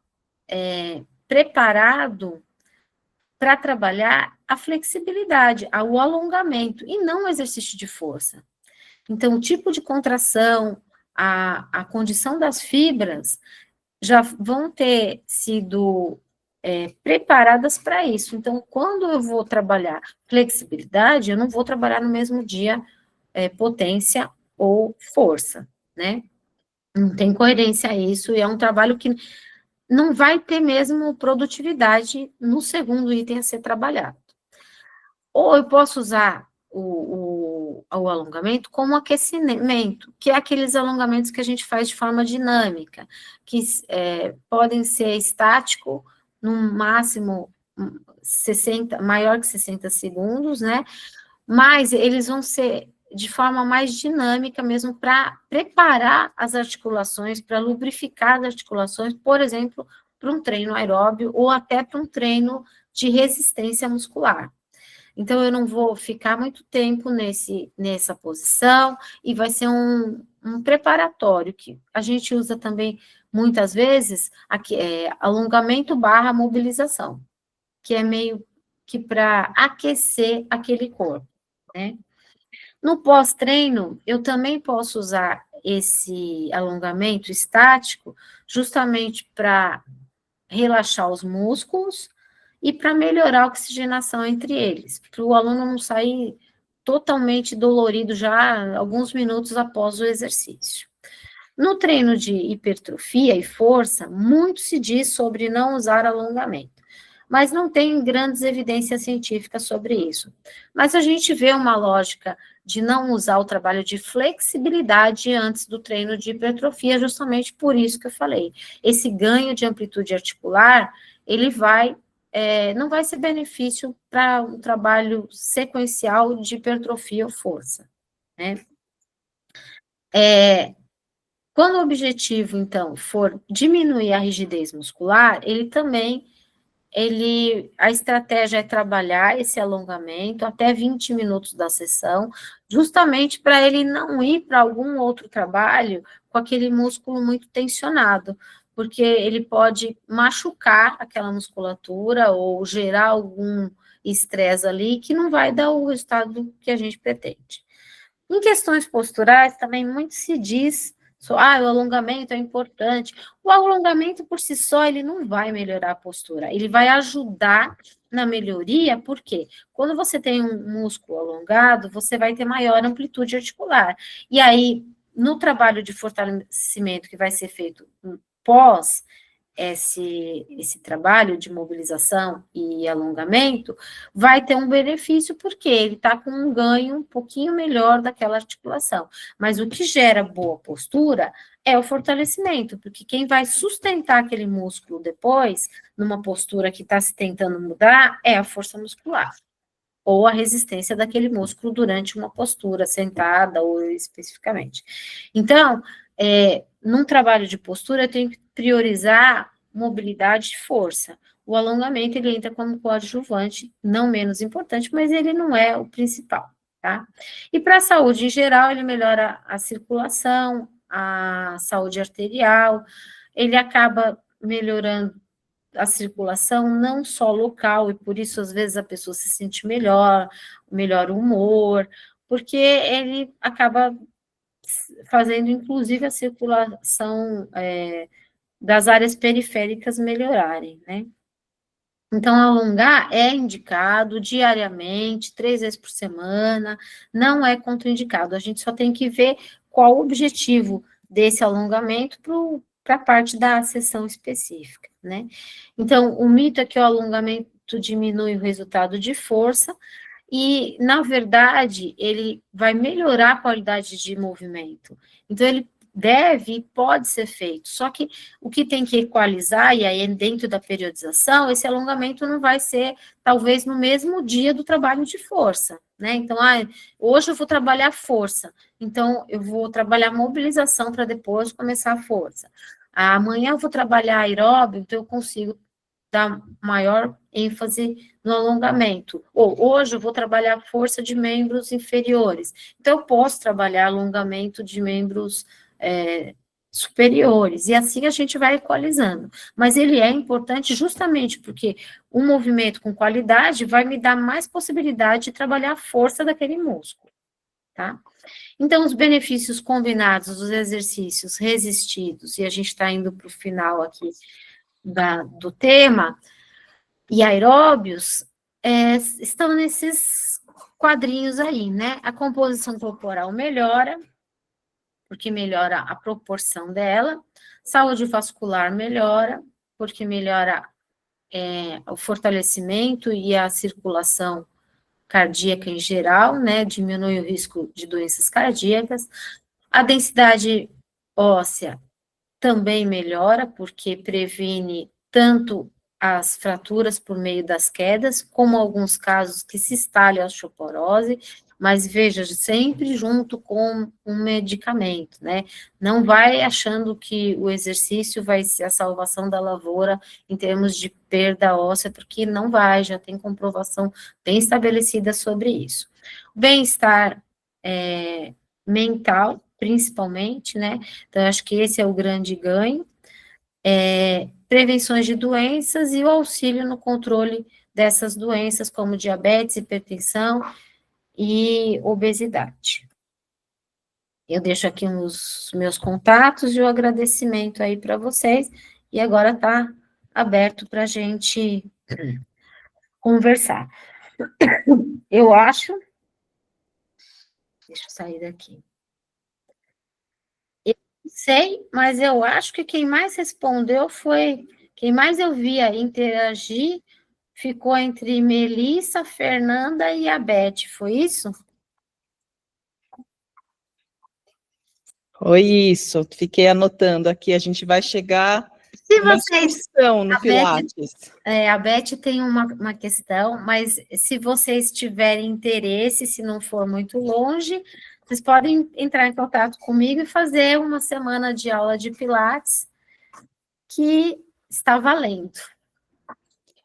preparado para trabalhar a flexibilidade, o alongamento, e não o exercício de força. Então, o tipo de contração, a condição das fibras já vão ter sido preparadas para isso. Então, quando eu vou trabalhar flexibilidade, eu não vou trabalhar no mesmo dia potência ou força, né? Não tem coerência a isso, e é um trabalho que não vai ter mesmo produtividade no segundo item a ser trabalhado. Ou eu posso usar o alongamento como aquecimento, que é aqueles alongamentos que a gente faz de forma dinâmica, que podem ser estático, no máximo 60, maior que 60 segundos, né? Mas eles vão ser de forma mais dinâmica mesmo para preparar as articulações, para lubrificar as articulações, por exemplo, para um treino aeróbio ou até para um treino de resistência muscular. Então, eu não vou ficar muito tempo nessa posição, e vai ser um preparatório, que a gente usa também, muitas vezes, aqui, alongamento / mobilização, que é meio que para aquecer aquele corpo, né? No pós-treino, eu também posso usar esse alongamento estático, justamente para relaxar os músculos, e para melhorar a oxigenação entre eles, para o aluno não sair totalmente dolorido já alguns minutos após o exercício. No treino de hipertrofia e força, muito se diz sobre não usar alongamento, mas não tem grandes evidências científicas sobre isso. Mas a gente vê uma lógica de não usar o trabalho de flexibilidade antes do treino de hipertrofia, justamente por isso que eu falei. Esse ganho de amplitude articular, ele não vai ser benefício para um trabalho sequencial de hipertrofia ou força, né? Quando o objetivo, então, for diminuir a rigidez muscular, a estratégia é trabalhar esse alongamento até 20 minutos da sessão, justamente para ele não ir para algum outro trabalho com aquele músculo muito tensionado, porque ele pode machucar aquela musculatura ou gerar algum estresse ali que não vai dar o resultado que a gente pretende. Em questões posturais, também muito se diz, o alongamento é importante. O alongamento, por si só, ele não vai melhorar a postura, ele vai ajudar na melhoria, porque quando você tem um músculo alongado, você vai ter maior amplitude articular. E aí, no trabalho de fortalecimento que vai ser feito pós esse trabalho de mobilização e alongamento, vai ter um benefício, porque ele está com um ganho um pouquinho melhor daquela articulação. Mas o que gera boa postura é o fortalecimento, porque quem vai sustentar aquele músculo depois, numa postura que está se tentando mudar, é a força muscular, ou a resistência daquele músculo durante uma postura sentada ou especificamente. Então, num trabalho de postura, eu tenho que priorizar mobilidade e força. O alongamento, ele entra como coadjuvante, não menos importante, mas ele não é o principal, tá? E para a saúde em geral, ele melhora a circulação, a saúde arterial, ele acaba melhorando a circulação não só local, e por isso, às vezes, a pessoa se sente melhor humor, porque ele acaba fazendo, inclusive, a circulação das áreas periféricas melhorarem, né? Então, alongar é indicado diariamente, 3 vezes por semana, não é contraindicado. A gente só tem que ver qual o objetivo desse alongamento para a parte da sessão específica, né? Então, o mito é que o alongamento diminui o resultado de força, e, na verdade, ele vai melhorar a qualidade de movimento. Então, ele deve e pode ser feito, só que o que tem que equalizar, e aí dentro da periodização, esse alongamento não vai ser, talvez, no mesmo dia do trabalho de força, né? Então, hoje eu vou trabalhar força, então eu vou trabalhar mobilização para depois começar a força. Amanhã eu vou trabalhar aeróbio, então eu consigo dar maior ênfase no alongamento. Ou hoje eu vou trabalhar força de membros inferiores, então eu posso trabalhar alongamento de membros superiores, e assim a gente vai equalizando. Mas ele é importante justamente porque um movimento com qualidade vai me dar mais possibilidade de trabalhar a força daquele músculo, tá? Então, os benefícios combinados dos exercícios resistidos, e a gente está indo para o final aqui do tema, e aeróbios estão nesses quadrinhos aí, né? A composição corporal melhora, porque melhora a proporção dela, saúde vascular melhora, porque melhora o fortalecimento e a circulação cardíaca em geral, né? Diminui o risco de doenças cardíacas. A densidade óssea também melhora, porque previne tanto as fraturas por meio das quedas, como alguns casos que se instale a osteoporose, mas veja, sempre junto com um medicamento, né? Não vai achando que o exercício vai ser a salvação da lavoura em termos de perda óssea, porque não vai, já tem comprovação bem estabelecida sobre isso. Bem-estar mental, principalmente, né? Então, acho que esse é o grande ganho. Prevenções de doenças e o auxílio no controle dessas doenças, como diabetes, hipertensão e obesidade. Eu deixo aqui os meus contatos e o agradecimento aí para vocês, e agora está aberto para a gente conversar. Eu acho... Deixa eu sair daqui. Sei, mas eu acho que quem mais respondeu foi... Quem mais eu via interagir ficou entre Melissa, Fernanda e a Beth, foi isso? Foi isso, fiquei anotando aqui, a gente vai chegar numa discussão no Pilates. A Beth tem uma questão, mas se vocês tiverem interesse, se não for muito longe, vocês podem entrar em contato comigo e fazer uma semana de aula de Pilates, que está valendo.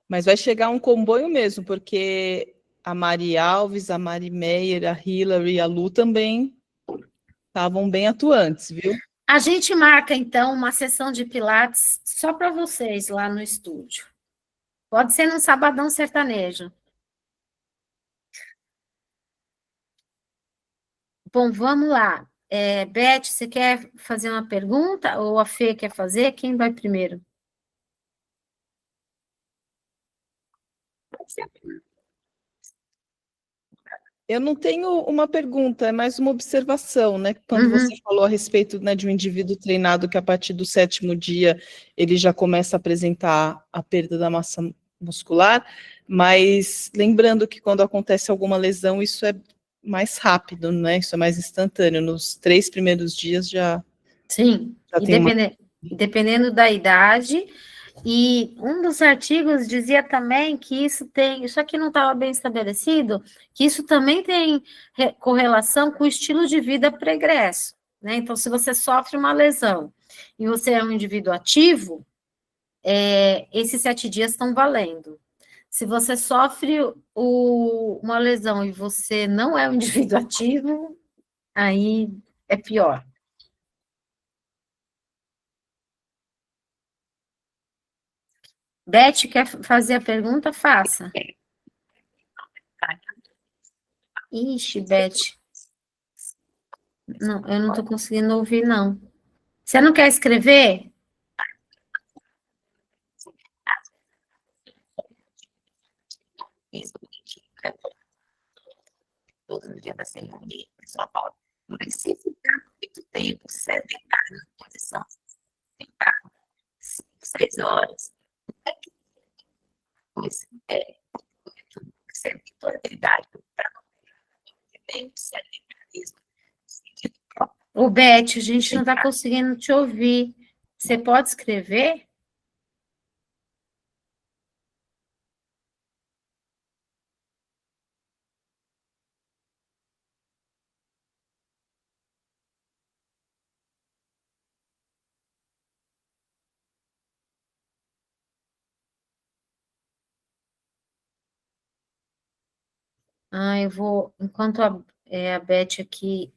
Mas vai chegar um comboio mesmo, porque a Mari Alves, a Mari Meyer, a Hillary e a Lu também estavam bem atuantes, viu? A gente marca, então, uma sessão de Pilates só para vocês lá no estúdio. Pode ser num sabadão sertanejo. Bom, vamos lá. Beth, você quer fazer uma pergunta? Ou a Fê quer fazer? Quem vai primeiro? Eu não tenho uma pergunta, é mais uma observação, né? Quando você falou a respeito, né, de um indivíduo treinado que a partir do 7º dia ele já começa a apresentar a perda da massa muscular, mas lembrando que quando acontece alguma lesão, isso é mais rápido, né? Isso é mais instantâneo. Nos 3 primeiros dias já... Sim, já dependendo da idade. E um dos artigos dizia também que isso aqui não estava bem estabelecido, que isso também tem correlação com o estilo de vida pregresso, né? Então, se você sofre uma lesão e você é um indivíduo ativo, esses 7 dias estão valendo. Se você sofre uma lesão e você não é um indivíduo ativo, aí é pior. Beth, quer fazer a pergunta? Faça. Ixi, Beth. Não, eu não estou conseguindo ouvir, não. Você não quer escrever? Todos os dias da semana, em São Paulo. Mas se ficar muito tempo sedentário na posição, sentado 5, 6 horas, pois sedentaridade para bem sedentarismo. Ô, Beth, a gente não está conseguindo te ouvir. Você pode escrever? Eu vou, enquanto a Beth aqui...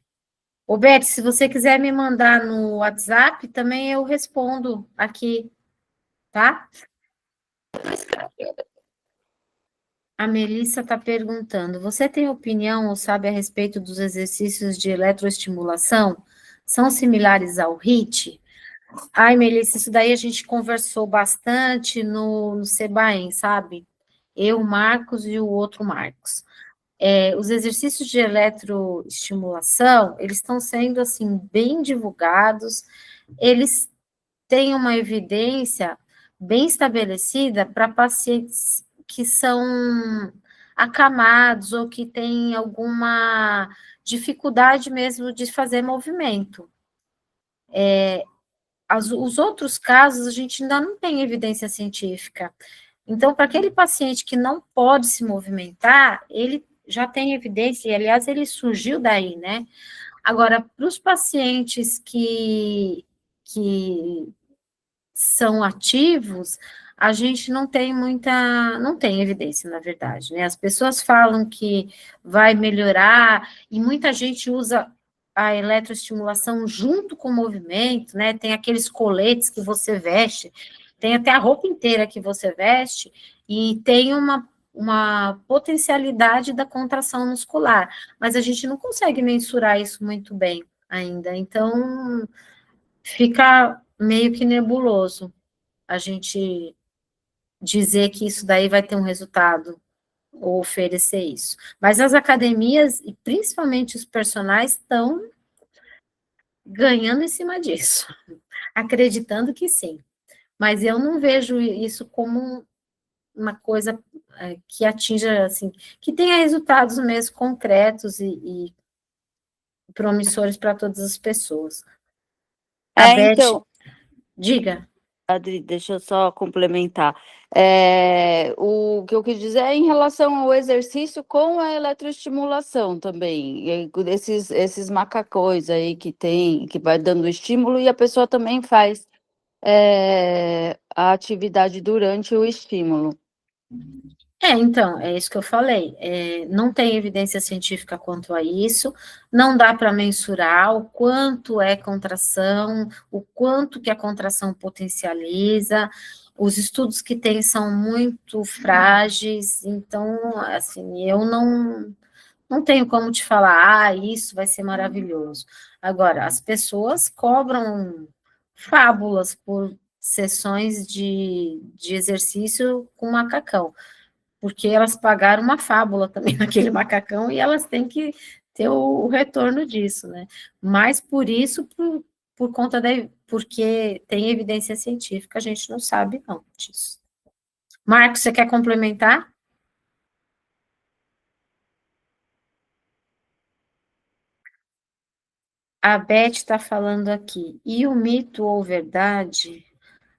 Ô, Beth, se você quiser me mandar no WhatsApp, também eu respondo aqui, tá? A Melissa está perguntando, você tem opinião ou sabe a respeito dos exercícios de eletroestimulação? São similares ao HIIT? Ai, Melissa, isso daí a gente conversou bastante no Sebaen, sabe? eu, o Marcos e o outro Marcos. Os exercícios de eletroestimulação, eles estão sendo, assim, bem divulgados, eles têm uma evidência bem estabelecida para pacientes que são acamados ou que têm alguma dificuldade mesmo de fazer movimento. Os outros casos, a gente ainda não tem evidência científica. Então, para aquele paciente que não pode se movimentar, ele já tem evidência, e aliás, ele surgiu daí, né? Agora, para os pacientes que são ativos, a gente não tem evidência, na verdade, né? As pessoas falam que vai melhorar, e muita gente usa a eletroestimulação junto com o movimento, né? Tem aqueles coletes que você veste, tem até a roupa inteira que você veste, e tem uma potencialidade da contração muscular, mas a gente não consegue mensurar isso muito bem ainda, então fica meio que nebuloso a gente dizer que isso daí vai ter um resultado ou oferecer isso. Mas as academias, e principalmente os personagens, estão ganhando em cima disso, acreditando que sim. Mas eu não vejo isso como uma coisa que atinja, assim, que tenha resultados mesmo concretos e promissores para todas as pessoas. A Beth, então, diga. Adri, deixa eu só complementar. O que eu quis dizer é em relação ao exercício com a eletroestimulação também. Esses macacões aí que vai dando estímulo e a pessoa também faz a atividade durante o estímulo. Então, é isso que eu falei, não tem evidência científica quanto a isso, não dá para mensurar o quanto é contração, o quanto que a contração potencializa, os estudos que tem são muito frágeis, então, assim, eu não tenho como te falar, isso vai ser maravilhoso. Agora, as pessoas cobram fábulas por sessões de exercício com macacão, porque elas pagaram uma fábula também naquele macacão e elas têm que ter o retorno disso, né? Mas por isso, por conta porque tem evidência científica, a gente não sabe não disso. Marcos, você quer complementar? A Beth está falando aqui, e o mito ou verdade,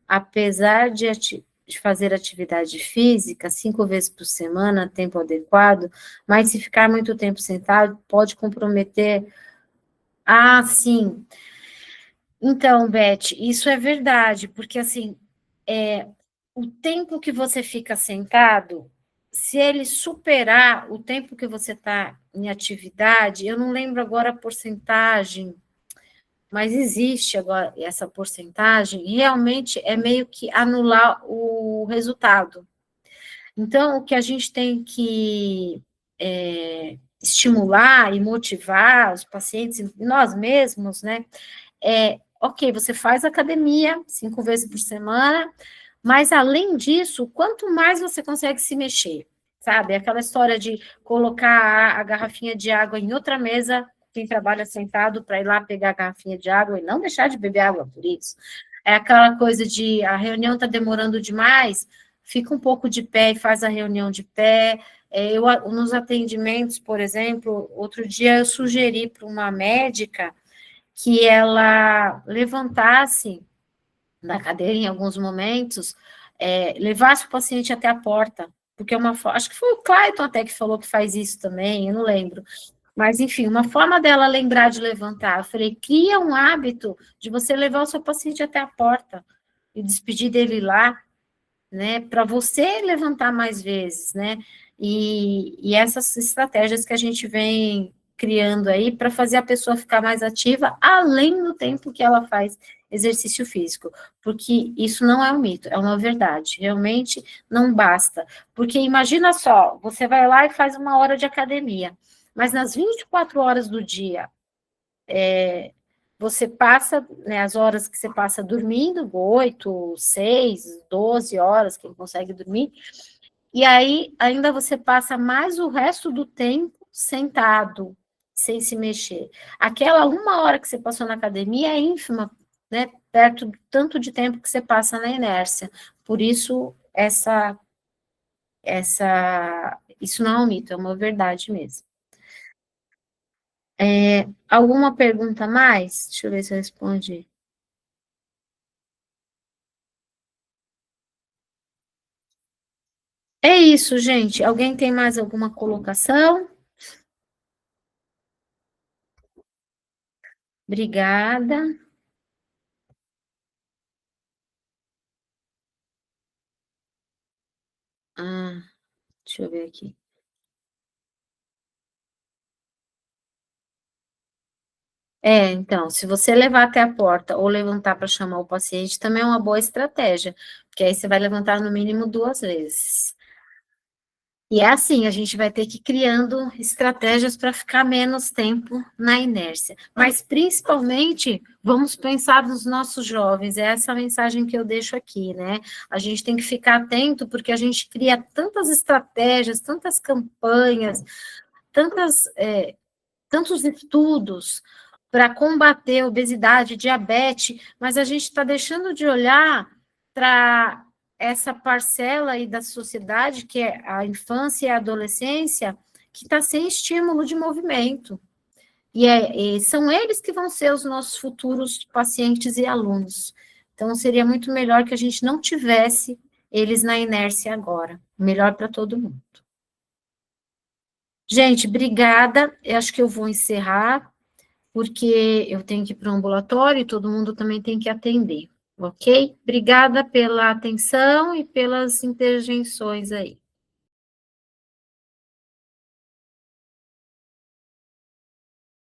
apesar de fazer atividade física 5 vezes por semana, tempo adequado, mas se ficar muito tempo sentado, pode comprometer. Ah, sim. Então, Beth, isso é verdade, porque assim, o tempo que você fica sentado, se ele superar o tempo que você está em atividade, eu não lembro agora a porcentagem, mas existe agora essa porcentagem, e realmente é meio que anular o resultado. Então, o que a gente tem que estimular e motivar os pacientes, e nós mesmos, né, ok, você faz academia 5 vezes por semana, mas além disso, quanto mais você consegue se mexer, sabe? Aquela história de colocar a garrafinha de água em outra mesa, quem trabalha sentado para ir lá pegar a garrafinha de água e não deixar de beber água por isso. É aquela coisa de a reunião está demorando demais, fica um pouco de pé e faz a reunião de pé. Nos atendimentos, por exemplo, outro dia eu sugeri para uma médica que ela levantasse da cadeira em alguns momentos, levasse o paciente até a porta, porque acho que foi o Clayton até que falou que faz isso também, eu não lembro. Mas, enfim, uma forma dela lembrar de levantar, eu falei, cria um hábito de você levar o seu paciente até a porta e despedir dele lá, né, para você levantar mais vezes, né, e essas estratégias que a gente vem criando aí para fazer a pessoa ficar mais ativa, além do tempo que ela faz exercício físico, porque isso não é um mito, é uma verdade, realmente não basta, porque imagina só, você vai lá e faz 1 hora de academia, mas nas 24 horas do dia, você passa, né, as horas que você passa dormindo, 8, 6, 12 horas, quem consegue dormir, e aí ainda você passa mais o resto do tempo sentado, sem se mexer. Aquela 1 hora que você passou na academia é ínfima, né, perto do tanto de tempo que você passa na inércia. Por isso, isso não é um mito, é uma verdade mesmo. Alguma pergunta a mais? Deixa eu ver se eu respondi. É isso, gente. Alguém tem mais alguma colocação? Obrigada. Deixa eu ver aqui. Então, se você levar até a porta ou levantar para chamar o paciente, também é uma boa estratégia, porque aí você vai levantar no mínimo 2 vezes. E é assim, a gente vai ter que ir criando estratégias para ficar menos tempo na inércia. Mas, principalmente, vamos pensar nos nossos jovens, é essa a mensagem que eu deixo aqui, né? A gente tem que ficar atento, porque a gente cria tantas estratégias, tantas campanhas, tantos estudos para combater a obesidade, diabetes, mas a gente está deixando de olhar para essa parcela aí da sociedade, que é a infância e a adolescência, que está sem estímulo de movimento. E são eles que vão ser os nossos futuros pacientes e alunos. Então, seria muito melhor que a gente não tivesse eles na inércia agora. Melhor para todo mundo. Gente, obrigada. Eu acho que eu vou encerrar, porque eu tenho que ir para o ambulatório e todo mundo também tem que atender, ok? Obrigada pela atenção e pelas intervenções aí.